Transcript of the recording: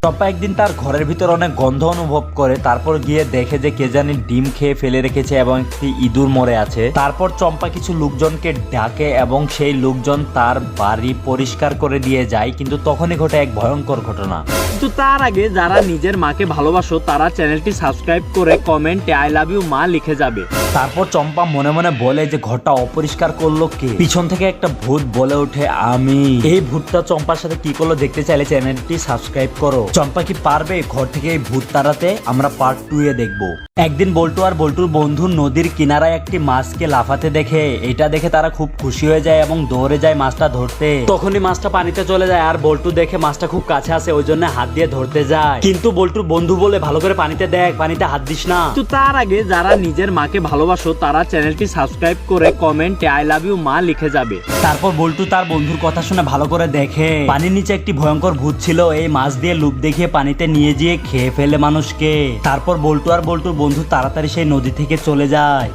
চম্পা একদিন তার ঘরের ভিতর অনেক গন্ধ অনুভব করে, তারপর গিয়ে দেখে যে কে জানি ডিম খেয়ে ফেলে রেখেছে এবং একটি ইঁদুর মরে আছে। তারপর চম্পা কিছু লোকজনকে ডাকে এবং সেই লোকজন তার বাড়ি পরিষ্কার করে দিয়ে যায়, কিন্তু তখনই ঘটে এক ভয়ঙ্কর ঘটনা। কিন্তু তার আগে যারা নিজের মাকে ভালোবাসো তারা চ্যানেলটি সাবস্ক্রাইব করে কমেন্টে আই লাভ ইউ মা লিখে যাবে। তারপর চম্পা মনে মনে বলে যে ঘরটা অপরিষ্কার করলো কে। পিছন থেকে একটা ভূত বলে ওঠে আমি। এই ভূতটা চম্পার সাথে কি করলো দেখতে চাইলে চ্যানেলটি সাবস্ক্রাইব করো। চম্পা কি পারবে ঘর থেকে এই ভূত তাড়াতে? আমরা পার্ট 2 এ দেখবো। একদিন বল্টু আর বল্টুর বন্ধু নদীর কিনারায় একটি মাছকে লাফাতে দেখে। এটা দেখে তারা খুব খুশি হয়ে যায় এবং দৌড়ে যায় মাছটা ধরতে। তখনই মাছটা পানিতে চলে যায় আর বল্টু দেখে মাছটা খুব কাছে আছে, ওই জন্য হাত দিয়ে ধরতে যায়। কিন্তু বল্টুর বন্ধু বলে ভালো করে পানিতে দেখ, পানিতে হাত দিস না। কিন্তু তার আগে যারা নিজের মাকে ভালোবাসো তারা চ্যানেলটি সাবস্ক্রাইব করে কমেন্টে আই লাভ ইউ মা লিখে যাবে। তারপর বল্টু তার বন্ধুর কথা শুনে ভালো করে দেখে পানির নিচে একটি ভয়ঙ্কর ভূত ছিল। এই মাছ দিয়ে লুপ দেখিয়ে পানিতে নিয়ে গিয়ে খেয়ে ফেলে মানুষকে। তারপর বল্টু আর বল্টুর বন্ধু তাড়াতাড়ি সেই নদী থেকে চলে যায়।